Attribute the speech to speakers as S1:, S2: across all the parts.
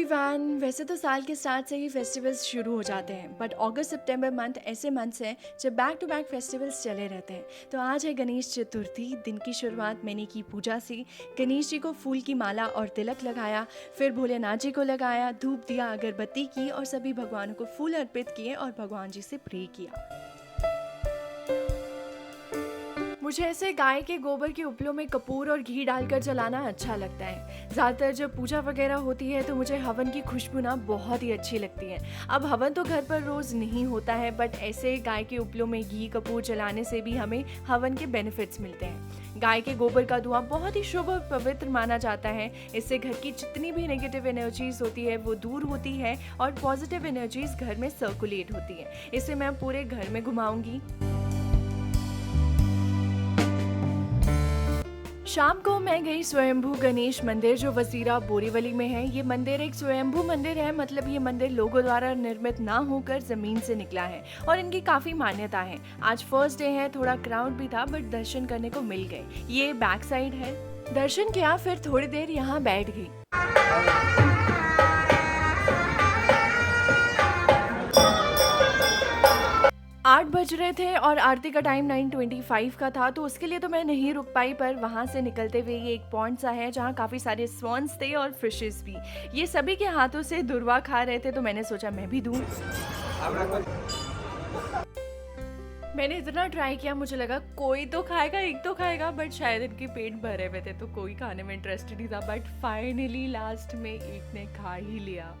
S1: Everyone. वैसे तो साल के स्टार्ट से ही फेस्टिवल्स शुरू हो जाते हैं, बट अगस्त सितंबर मंथ ऐसे मंथ्स हैं जब बैक टू बैक फेस्टिवल्स चले रहते हैं। तो आज है गणेश चतुर्थी। दिन की शुरुआत मैंने की पूजा से। गणेश जी को फूल की माला और तिलक लगाया, फिर भोलेनाथ जी को लगाया, धूप दिया, अगरबत्ती की और सभी भगवानों को फूल अर्पित किए और भगवान जी से प्रे किया। मुझे ऐसे गाय के गोबर के उपलों में कपूर और घी डालकर जलाना अच्छा लगता है। ज़्यादातर जब पूजा वगैरह होती है तो मुझे हवन की खुशबू ना बहुत ही अच्छी लगती है। अब हवन तो घर पर रोज़ नहीं होता है, बट ऐसे गाय के उपलों में घी कपूर जलाने से भी हमें हवन के बेनिफिट्स मिलते हैं। गाय के गोबर का धुआं बहुत ही शुभ और पवित्र माना जाता है। इससे घर की जितनी भी नेगेटिव एनर्जीज होती है वो दूर होती है और पॉजिटिव एनर्जीज घर में सर्कुलेट होती है। इसे मैं पूरे घर में घुमाऊंगी। शाम को मैं गई स्वयंभू गणेश मंदिर जो वजीरा बोरीवली में है। ये मंदिर एक स्वयंभू मंदिर है, मतलब ये मंदिर लोगों द्वारा निर्मित ना होकर जमीन से निकला है और इनकी काफी मान्यता है। आज फर्स्ट डे है, थोड़ा क्राउड भी था बट दर्शन करने को मिल गए। ये बैक साइड है। दर्शन किया, फिर थोड़ी देर यहाँ बैठ गई। 8 बज रहे थे और आरती का टाइम 9:25 का था, तो उसके लिए तो मैं नहीं रुक पाई। पर वहाँ से निकलते हुए ये एक पॉन्ड सा है जहाँ काफ़ी सारे स्वॉन्स थे और फिशेस भी। ये सभी के हाथों से दुर्वा खा रहे थे, तो मैंने सोचा मैं भी दूँ। मैंने इतना ट्राई किया, मुझे लगा कोई तो खाएगा, एक तो खाएगा, बट शायद इनके पेट भरे हुए थे तो कोई खाने में इंटरेस्टेड ही था। बट फाइनली लास्ट में एक ने खा ही लिया।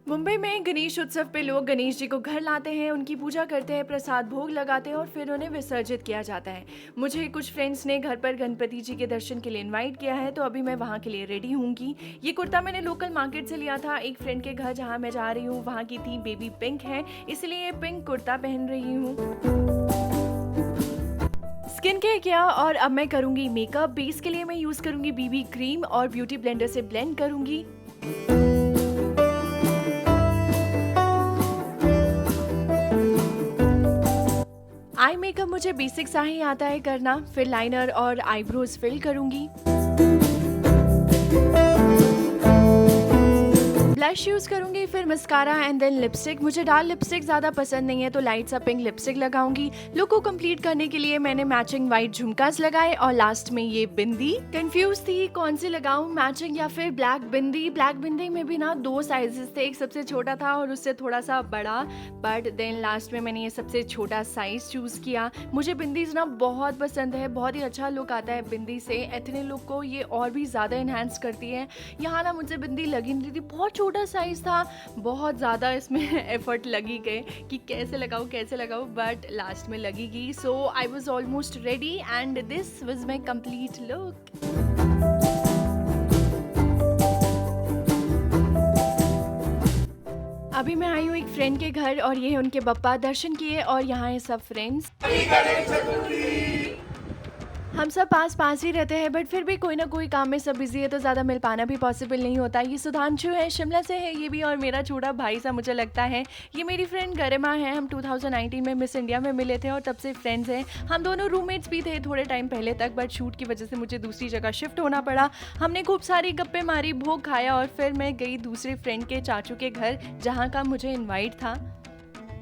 S1: मुंबई में गणेश उत्सव पे लोग गणेश जी को घर लाते हैं, उनकी पूजा करते हैं, प्रसाद भोग लगाते हैं और फिर उन्हें विसर्जित किया जाता है। मुझे कुछ फ्रेंड्स ने घर पर गणपति जी के दर्शन के लिए इनवाइट किया है, तो अभी मैं वहाँ के लिए रेडी होंगी। ये कुर्ता मैंने लोकल मार्केट से लिया था। एक फ्रेंड के घर जहाँ मैं जा रही हूँ वहाँ की थीम बेबी पिंक है, इसलिए पिंक कुर्ता पहन रही हूँ। स्किन केयर किया और अब मैं करूँगी मेकअप। बेस के लिए मैं यूज़ करूँगी बीबी क्रीम और ब्यूटी ब्लेंडर से ब्लेंड करूँगी। आई मेकअप मुझे बेसिक सा ही आता है करना। फिर लाइनर और आईब्रोज फिल करूंगी। ब्लश यूज करूंगी, फिर मस्कारा एंड देन लिपस्टिक। मुझे डार्क लिपस्टिक ज्यादा पसंद नहीं है, तो लाइट सा पिंक लिपस्टिक लगाऊंगी। लुक को कंप्लीट करने के लिए मैंने मैचिंग व्हाइट झुमकास लगाए और लास्ट में ये बिंदी। कंफ्यूज थी कौन सी लगाऊं, मैचिंग या फिर ब्लैक बिंदी। ब्लैक बिंदी में भी ना 2 साइजेस थे, एक सबसे छोटा था और उससे थोड़ा सा बड़ा, बट देन लास्ट में मैंने ये सबसे छोटा साइज चूज किया। मुझे बिंदीज ना बहुत पसंद है, बहुत ही अच्छा लुक आता है बिंदी से। एथनिक लुक को ये और भी ज्यादा इनहेंस करती है। यहाँ ना मुझे बिंदी लगी नहीं थी, बहुत छोटा साइज था, बहुत ज़्यादा इसमें एफर्ट लगी गए कि कैसे लगाऊं, बट लास्ट में लगी गई। So I was almost ready and this was my complete look. अभी मैं आई हूँ एक फ्रेंड के घर और ये है उनके बप्पा। दर्शन किए और यहाँ है सब फ्रेंड्स। हम सब पास ही रहते हैं, बट फिर भी कोई ना कोई काम में सब बिजी है तो ज़्यादा मिल पाना भी पॉसिबल नहीं होता। ये सुधांशु है, शिमला से है ये भी, और मेरा छोटा भाई सा मुझे लगता है। ये मेरी फ्रेंड गरिमा है। हम 2019 में मिस इंडिया में मिले थे और तब से फ्रेंड्स हैं। हम दोनों रूममेट्स भी थे थोड़े टाइम पहले तक, बट शूट की वजह से मुझे दूसरी जगह शिफ्ट होना पड़ा। हमने खूब सारी गप्पे मारी, भोग खाया और फिर मैं गई दूसरे फ्रेंड के चाचू के घर जहाँ का मुझे इन्वाइट था।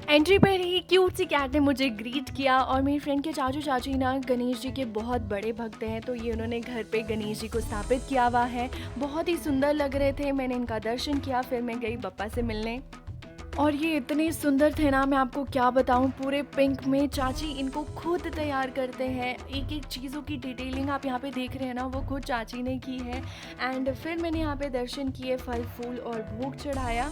S1: एंट्री पर ही क्यूट सी कैट ने मुझे ग्रीट किया और मेरी फ्रेंड के चाचू चाची ना गणेश जी के बहुत बड़े भक्त हैं, तो ये उन्होंने घर पे गणेश जी को स्थापित किया हुआ है। बहुत ही सुंदर लग रहे थे। मैंने इनका दर्शन किया, फिर मैं गई बप्पा से मिलने और ये इतने सुंदर थे ना, मैं आपको क्या बताऊं। पूरे पिंक में चाची इनको खुद तैयार करते हैं। एक एक चीज़ों की डिटेलिंग आप यहाँ पे देख रहे हैं ना, वो खुद चाची ने की है। एंड फिर मैंने यहाँ पे दर्शन किए, फल फूल और भोग चढ़ाया।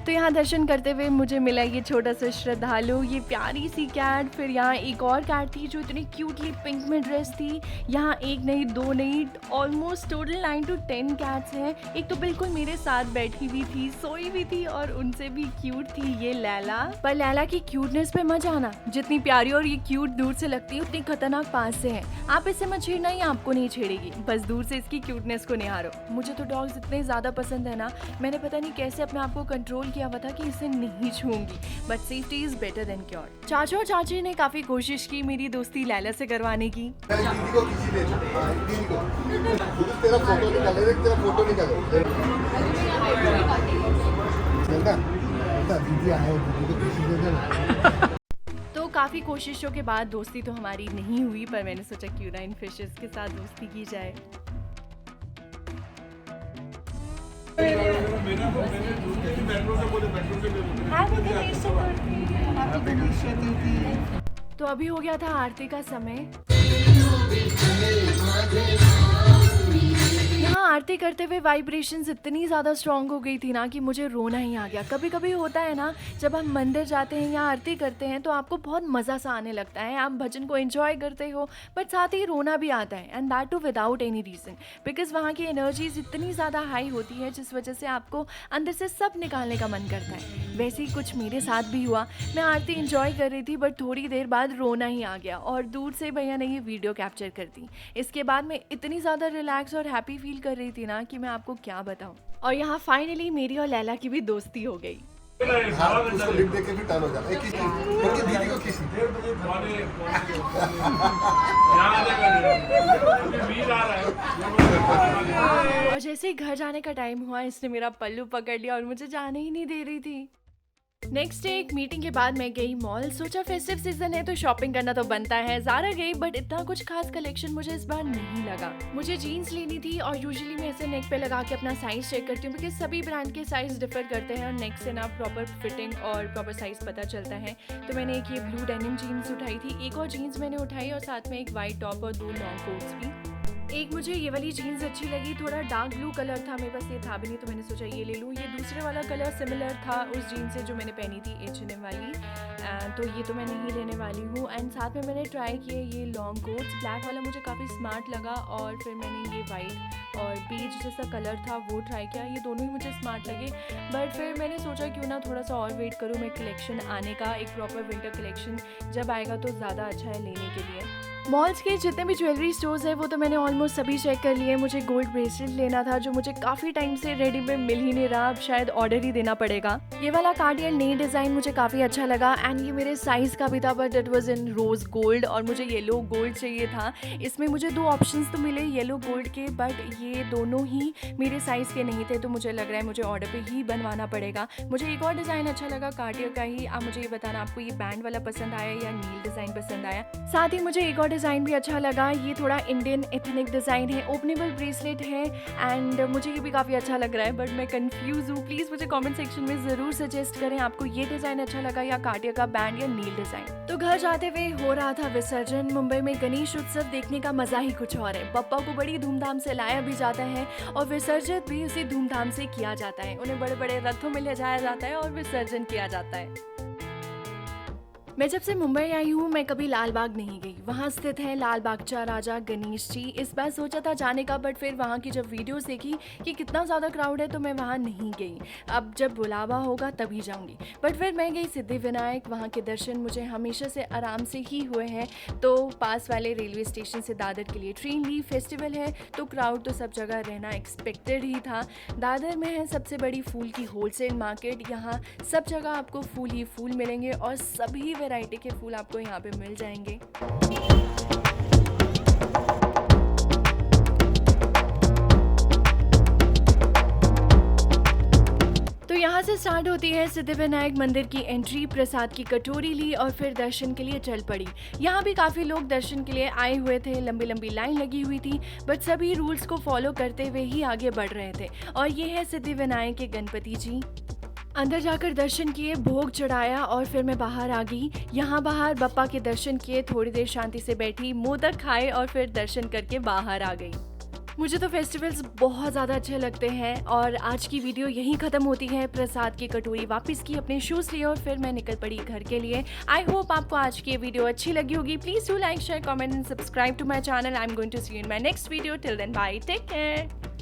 S1: तो यहाँ दर्शन करते हुए मुझे मिला ये छोटा सा श्रद्धालु, ये प्यारी सी कैट। फिर यहाँ एक और कैट थी जो इतनी क्यूटली पिंक में ड्रेस थी। यहाँ एक नहीं, 2 नहीं, ऑलमोस्ट टोटल 9 to 10 कैट्स हैं। एक तो बिल्कुल मेरे साथ बैठी हुई थी, सोई हुई थी और उनसे भी क्यूट थी ये लैला। पर लैला की क्यूटनेस पे मत जाना, जितनी प्यारी और ये क्यूट दूर से लगती है उतनी खतरनाक पास से है। आप इसे मत छेड़ना, ये आपको नहीं छेड़ेगी, बस दूर से इसकी क्यूटनेस को निहारो। मुझे तो डॉग्स इतने ज़्यादा पसंद है ना, मैंने पता नहीं कैसे अपने आप को कंट्रोल किया हुआ था कि इसे नहीं छूंगी, but safety is better than cure. चाचा और चाची ने काफी कोशिश की मेरी दोस्ती लैला से करवाने की।
S2: दीदी को किसी ने दीदी को तेरा फोटो निकाले, तेरा फोटो निकाले दीदी आए, दीदी को किसी ने देना।
S1: तो काफ़ी कोशिशों के बाद दोस्ती तो हमारी नहीं हुई, पर मैंने सोचा क्यों ना इन फिशेस के साथ दोस्ती की जाए। तो अभी हो गया था आरती का समय। यहाँ आरती करते हुए वाइब्रेशंस इतनी ज़्यादा स्ट्रांग हो गई थी ना कि मुझे रोना ही आ गया। कभी कभी होता है ना, जब हम मंदिर जाते हैं या आरती करते हैं तो आपको बहुत मज़ा सा आने लगता है, आप भजन को एंजॉय करते हो, बट साथ ही रोना भी आता है, and that too without any reason, because वहाँ की एनर्जीज इतनी ज़्यादा हाई होती है जिस वजह से आपको अंदर से सब निकालने का मन करता है। वैसे ही कुछ मेरे साथ भी हुआ। मैं आरती एंजॉय कर रही थी, बट थोड़ी देर बाद रोना ही आ गया और दूर से भैया ने ये वीडियो कैप्चर कर दी। इसके बाद मैं इतनी ज़्यादा रिलैक्स और हैप्पी फील कर रही थी ना कि मैं आपको क्या बताऊं। और यहाँ फाइनली मेरी और लैला की भी दोस्ती हो गई।
S2: उसको लिप देके फिर टर्न हो जाता है, किसी उनकी दीदी को किसी
S1: और जैसे ही घर जाने का टाइम हुआ, इसने मेरा पल्लू पकड़ लिया और मुझे जाने ही नहीं दे रही थी। नेक्स्ट डे एक मीटिंग के बाद मैं गई मॉल। सोचा फेस्टिव सीजन है तो शॉपिंग करना तो बनता है। ज़ारा गई, बट इतना कुछ खास कलेक्शन मुझे इस बार नहीं लगा। मुझे जीन्स लेनी थी और यूजुअली मैं ऐसे नेक पे लगा के अपना साइज चेक करती हूँ, बिकॉज सभी ब्रांड के साइज डिफर करते हैं और नेक से ना प्रॉपर फिटिंग और प्रॉपर साइज पता चलता है। तो मैंने एक ये ब्लू डेनिम जीन्स उठाई थी, एक और जीन्स मैंने उठाई और साथ में एक वाइट टॉप और 2 लॉन्ग कोट्स भी। एक मुझे ये वाली जीन्स अच्छी लगी, थोड़ा डार्क ब्लू कलर था, मेरे पास ये था भी नहीं तो मैंने सोचा ये ले लूँ। ये दूसरे वाला कलर सिमिलर था उस जीन्स से जो मैंने पहनी थी H&M वाली, तो ये तो मैं नहीं लेने वाली हूँ। एंड साथ में मैंने ट्राई किए ये लॉन्ग कोट्स, ब्लैक वाला मुझे काफ़ी स्मार्ट लगा और फिर मैंने ये वाइट और बीज जैसा कलर था वो ट्राई किया। ये दोनों ही मुझे स्मार्ट लगे, बट फिर मैंने सोचा क्यों ना थोड़ा सा और वेट करूँ मैं कलेक्शन आने का। एक प्रॉपर विंटर कलेक्शन जब आएगा तो ज़्यादा अच्छा है लेने के लिए। मॉल्स के जितने भी ज्वेलरी स्टोर्स हैं वो तो मैंने ऑलमोस्ट सभी चेक कर लिए। मुझे गोल्ड ब्रेसलेट लेना था जो मुझे काफ़ी टाइम से रेडी में मिल ही नहीं रहा, अब शायद ऑर्डर ही देना पड़ेगा। ये वाला कार्डियन नई डिज़ाइन मुझे काफ़ी अच्छा लगा एंड ये मेरे साइज़ का भी था, but it was in rose gold और मुझे येलो गोल्ड चाहिए था। इसमें मुझे 2 ऑप्शंस तो मिले येलो गोल्ड के, बट ये दोनों ही मेरे साइज़ के नहीं थे, तो मुझे लग रहा है मुझे ऑर्डर पर ही बनवाना पड़ेगा। मुझे एक और डिज़ाइन अच्छा लगा कार्डियर का ही। आप मुझे ये बताना आपको ये बैंड वाला पसंद आया या नील डिज़ाइन पसंद आया। साथ ही मुझे एक और डिज़ाइन भी अच्छा लगा, ये थोड़ा इंडियन एथनिक डिज़ाइन है, ओपनेबल ब्रेसलेट है एंड मुझे ये भी काफ़ी अच्छा लग रहा है, बट मैं कंफ्यूज हूँ। प्लीज़ मुझे कमेंट सेक्शन में ज़रूर सजेस्ट करें आपको ये डिज़ाइन अच्छा लगा या कार्डियर का बैंड या नील डिज़ाइन। तो घर जाते हुए हो रहा था विसर्जन। मुंबई में गणेश उत्सव देखने का मज़ा ही कुछ और है। बप्पा को बड़ी धूमधाम से लाया भी जाता है और विसर्जित भी उसी धूमधाम से किया जाता है। उन्हें बड़े बड़े रथों में ले जाया जाता है और विसर्जन किया जाता है। मैं जब से मुंबई आई हूँ मैं कभी लाल बाग नहीं गई। वहाँ स्थित है लाल बागचा राजा गणेश जी। इस बार सोचा था जाने का, बट फिर वहाँ की जब वीडियोस देखी कि कितना ज़्यादा क्राउड है तो मैं वहाँ नहीं गई। अब जब बुलावा होगा तभी जाऊँगी। बट फिर मैं गई सिद्धिविनायक। वहाँ के दर्शन मुझे हमेशा से आराम से ही हुए हैं। तो पास वाले रेलवे स्टेशन से दादर के लिए ट्रेन ली। फेस्टिवल है तो क्राउड तो सब जगह रहना एक्सपेक्टेड ही था। दादर में है सबसे बड़ी फूल की होलसेल मार्केट। यहाँ सब जगह आपको फूल ही फूल मिलेंगे और सभी वैरायटी के फूल आपको यहाँ पे मिल जाएंगे। तो यहाँ से स्टार्ट होती है सिद्धिविनायक मंदिर की एंट्री। प्रसाद की कटोरी ली और फिर दर्शन के लिए चल पड़ी। यहाँ भी काफ़ी लोग दर्शन के लिए आए हुए थे। लंबी लंबी लाइन लगी हुई थी, बट सभी रूल्स को फॉलो करते हुए ही आगे बढ़ रहे थे। और ये है सिद्धिविनायक के गणपति जी। अंदर जाकर दर्शन किए, भोग चढ़ाया और फिर मैं बाहर आ गई। यहाँ बाहर बप्पा के दर्शन किए, थोड़ी देर शांति से बैठी, मोदक खाए और फिर दर्शन करके बाहर आ गई। मुझे तो फेस्टिवल्स बहुत ज़्यादा अच्छे लगते हैं और आज की वीडियो यहीं ख़त्म होती है। प्रसाद की कटोरी वापस की, अपने शूज़ लिए और फिर मैं निकल पड़ी घर के लिए। आई होप आपको आज की वीडियो अच्छी लगी होगी। Please do like, share, comment and subscribe to my channel. I am going to see you in my next video. Till then bye, take care.